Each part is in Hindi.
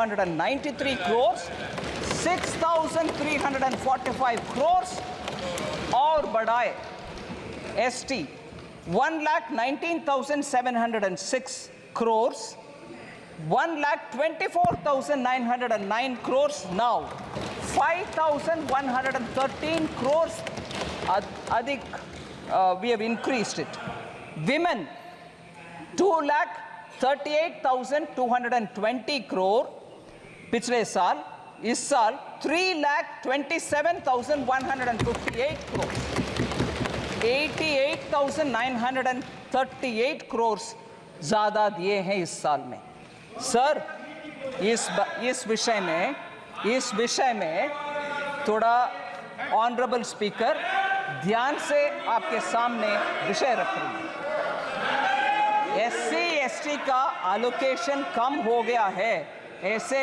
6,293 crores, 6,345 crores और बढ़ाए ST 1,19,706 crores, 1,24,909 crores, now 5,113 crores अधिक we have increased it. Women 2,38,220 crore पिछले साल, इस साल 3,27,158 crore, 88,938 crores ज़्यादा दिए हैं इस साल में. सर, इस विषय में थोड़ा ऑनरेबल स्पीकर ध्यान से आपके सामने विषय रख रही हूं. SC/ST का एलोकेशन कम हो गया है, ऐसे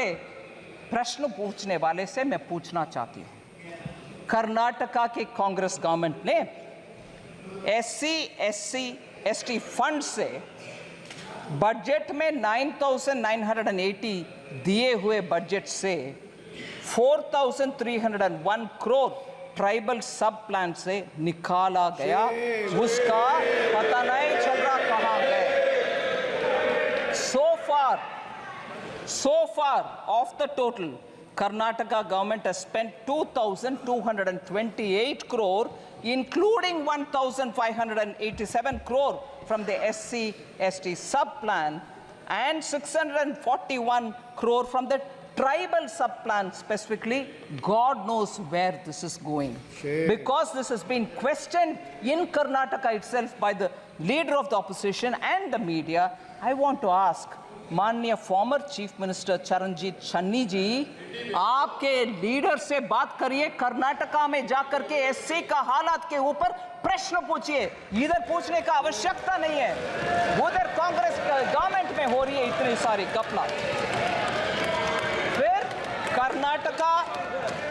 प्रश्न पूछने वाले से मैं पूछना चाहती हूं. कर्नाटका की कांग्रेस गवर्नमेंट ने SC/ST फंड से बजट में 9,980 दिए हुए बजट से 4,301 करोड़ ट्राइबल सब प्लान से निकाला गया. उसका पता नहीं चल रहा कहां गए. So far of the total, Karnataka government has spent 2,228 crore, including 1,587 crore from the SC/ST sub-plan and 641 crore from the tribal sub-plan specifically. God knows where this is going. Because this has been questioned in Karnataka itself by the leader of the opposition and the media. I want to ask माननीय former chief minister Charanjit Channi ji, आपके लीडर से बात करिए, कर्नाटका में जाकर के SC का हालात के ऊपर प्रश्न पूछिए. इधर पूछने का आवश्यकता नहीं है, उधर कांग्रेस गवर्नमेंट में हो रही है इतनी सारी घपला. फिर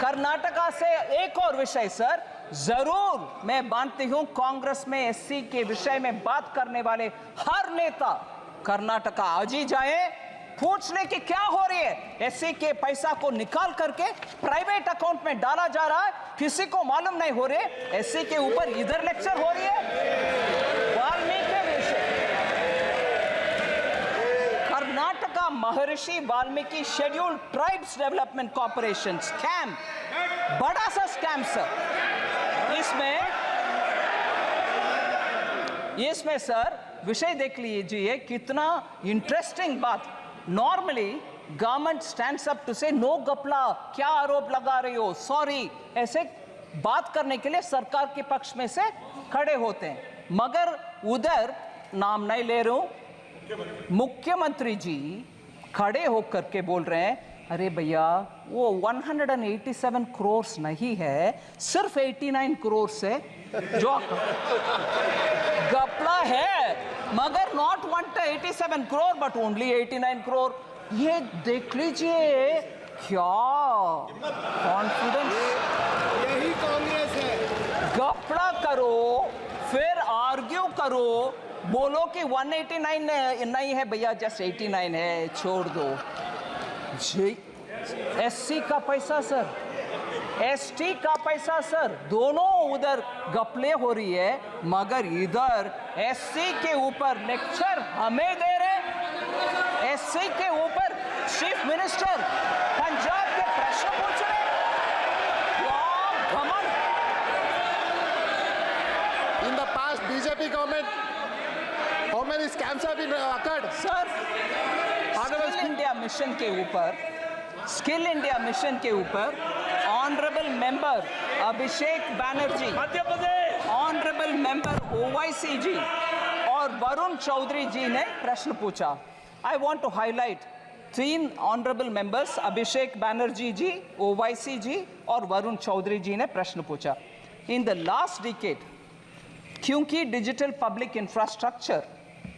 कर्नाटका से एक और विषय सर, जरूर मैं मानती हूं कांग्रेस में SC के विषय में बात करने वाले हर नेता कर्नाटका आज ही जाए, पूछ ले कि क्या हो रही है. SC के पैसा को निकाल करके प्राइवेट अकाउंट में डाला जा रहा है, किसी को मालूम नहीं हो रहे. SC के ऊपर इधर लेक्चर हो रही है. वाल्मीकि विषय, कर्नाटका महर्षि Valmiki scheduled tribes development corporation scam, बड़ा सा स्कैम सर. इसमें सर विषय देख लीजिए, कितना इंटरेस्टिंग बात. Normally government stands up to say no गपला, क्या आरोप लगा रही हो, सॉरी, ऐसे बात करने के लिए सरकार के पक्ष में से खड़े होते हैं. मगर उधर नाम नहीं ले रहा हूं, मुख्यमंत्री जी खड़े होकर के बोल रहे हैं, अरे भैया वो 187 करोड़ नहीं है, सिर्फ 89 करोड़ से जो गपला है, मगर not 187 crore but only 89 crore. ये देख लीजिए क्या कॉन्फिडेंस. यही कांग्रेस है. गपला करो, फिर आर्ग्यू करो, बोलो कि 189 नहीं है भैया, जस्ट 89 है, छोड़ दो. SC का पैसा सर, ST का पैसा सर, दोनों उधर गपले हो रही है, मगर इधर SC के ऊपर लेक्चर हमें दे रहे. SC के ऊपर चीफ मिनिस्टर पंजाब के प्रश्न पूछ रहे. In the past BJP government, how many scams have been occurred? Sir, skill India mission के ऊपर honourable member Abhishek Banerjee, honourable member OIC ji और वरुण चौधरी जी ने प्रश्न पूछा. I want to highlight 3 honourable members, Abhishek Banerjee ji, OIC ji और वरुण चौधरी जी ने प्रश्न पूछा. इन द लास्ट डिकेड, क्योंकि डिजिटल पब्लिक इंफ्रास्ट्रक्चर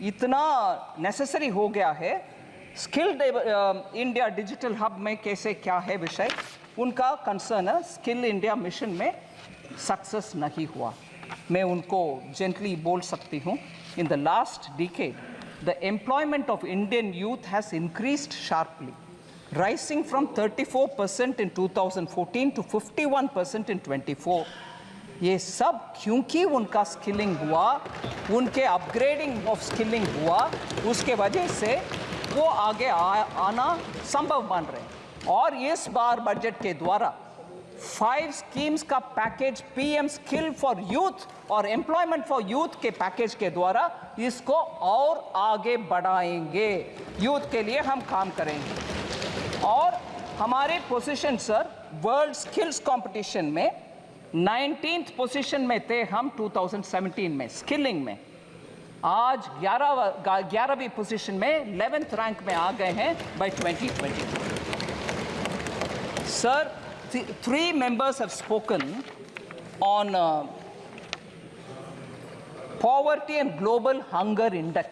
इतना नेसेसरी हो गया है, स्किल्ड इंडिया डिजिटल हब में कैसे क्या है विषय, उनका कंसर्न है. स्किल इंडिया मिशन में सक्सेस नहीं हुआ. मैं उनको जेंटली बोल सकती हूँ, इन the last decade the employment of Indian youth has increased sharply. rising from 34% in 2014 to 51% in 24. ये सब क्योंकि उनका स्किलिंग हुआ, उनके अपग्रेडिंग ऑफ स्किलिंग हुआ, उसके वजह से वो आगे आना संभव बन रहे हैं। और इस बार बजट के द्वारा 5 स्कीम्स का package PM skill for youth और एम्प्लॉयमेंट फॉर यूथ के पैकेज के द्वारा इसको और आगे बढ़ाएंगे। यूथ के लिए हम काम करेंगे। और हमारे position sir world skills competition में 19th पोजीशन में थे हम 2017 में स्किलिंग में। आज 11वीं पोजीशन में 11th रैंक में आ गए हैं bye 2020। Sir 3 members have spoken on poverty and global hunger index.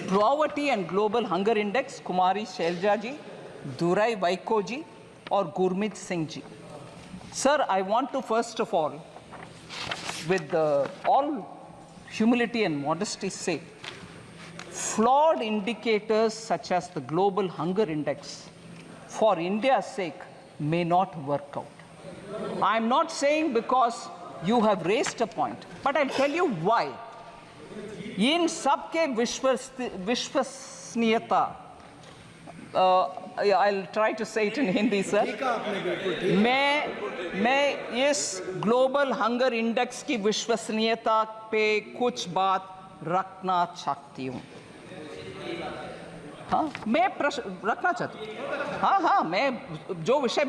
Poverty and global hunger index, Kumari Shelja ji, Durai Vaiko ji, or Gurmeet Singh ji. Sir, I want to first of all, with all humility and modesty, say flawed indicators such as the global hunger index for India's sake may not work out. I'm not saying because you have raised a point, but I'll tell you why. In सबके विश्वसनीयता, I'll try to say it in Hindi, sir. मैं इस ग्लोबल हंगर इंडेक्स की विश्वसनीयता पे कुछ बात रखना चाहती हूँ। हाँ, मैं प्रश्न रखना चाहती हूँ। हाँ, मैं जो विषय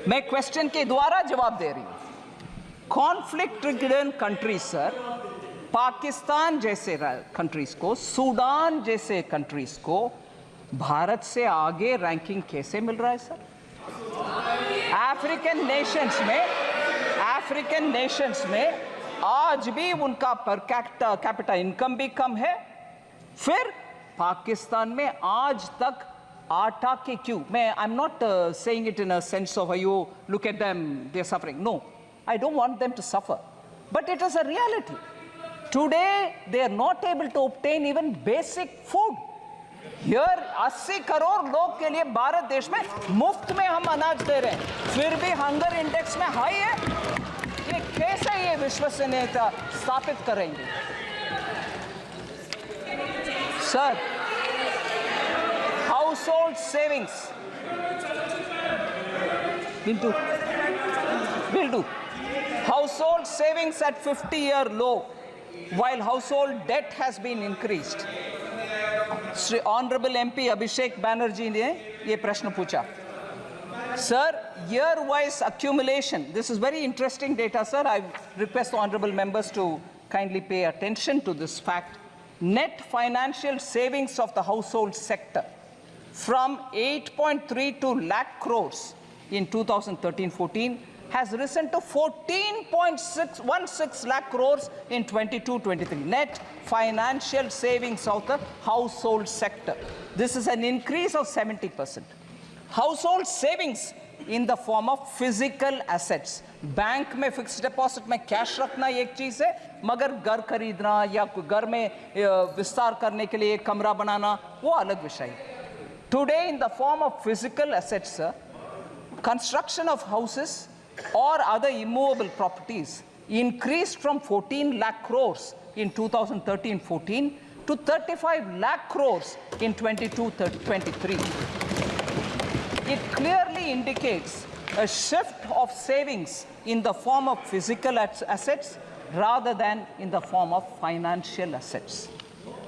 मैं क्वेश्चन के द्वारा जवाब दे रही हूँ। Conflict ridden countries sir, Pakistan जैसे कंट्रीज को, सूडान जैसे कंट्रीज को भारत से आगे रैंकिंग कैसे मिल रहा है सर? अफ्रीकन नेशंस में आज भी उनका पर कैपिटा इनकम भी कम है। फिर पाकिस्तान में आज तक आटा के क्यों, मैं I am not saying it in a sense of you look at them they are suffering, no, I don't want them to suffer, but it is a reality. Today they are not able to obtain even basic food. Here 80 crore लोग के लिए भारत देश में मुफ्त में हम अनाज दे रहे हैं, फिर भी हंगर इंडेक्स में हाई है। ये कैसे ये विश्वसनीयता स्थापित करेंगे? Sir, household savings will do. Household savings at 50-year low, while household debt has been increased. Sri Honorable MP Abhishek Banerjee ने ये प्रश्न पूछा। Sir, year-wise accumulation, this is very interesting data, sir. I request the honorable members to kindly pay attention to this fact. Net financial savings of the household sector from 8.32 lakh crores in 2013-14 has risen to 14.16 lakh crores in 22-23. Net financial savings of the household sector. This is an increase of 70%. Household savings in the form of physical assets. Bank में फिक्स्ड डिपॉजिट में कैश रखना एक चीज है, मगर घर खरीदना या घर में विस्तार करने के लिए कमरा बनाना वो अलग विषय है. Today in the form of physical assets, sir, construction of houses or other immovable properties increased from 14 lakh crores in 2013-14 to 35 lakh crores in 22-23. It clearly indicates a shift of savings in the form of physical assets rather than in the form of financial assets.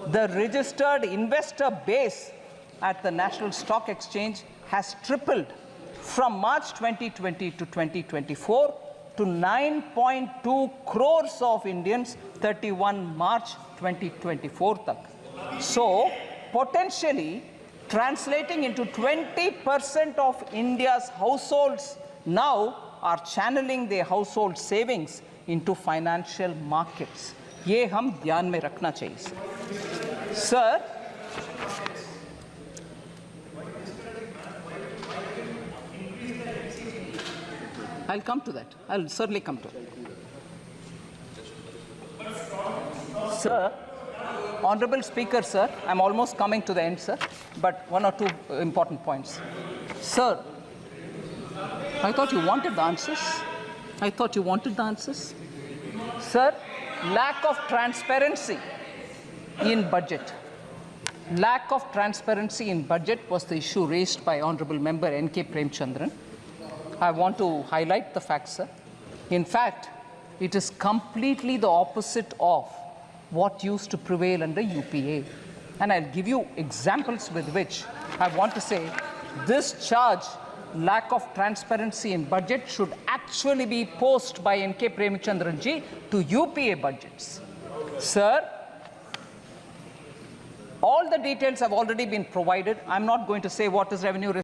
The registered investor base at the National Stock Exchange has tripled from March 2020 to 2024 to 9.2 crores of Indians 31 March 2024 tak. So potentially translating into 20% of India's households now are channeling their household savings into financial markets. ये हम ध्यान में रखना चाहिए. Sir, I'll come to that. I'll certainly come to it. Sir, Honorable Speaker, sir, I'm almost coming to the end, sir, but one or two important points. Sir, I thought you wanted the answers. I thought you wanted the answers. Sir, lack of transparency in budget. Lack of transparency in budget was the issue raised by Honorable Member N.K. Premchandran. I want to highlight the facts, sir. In fact, it is completely the opposite of what used to prevail under UPA. And I'll give you examples with which I want to say this charge, lack of transparency in budget, should actually be posed by N.K. Premchandran ji to UPA budgets. Sir, all the details have already been provided. I'm not going to say what is revenue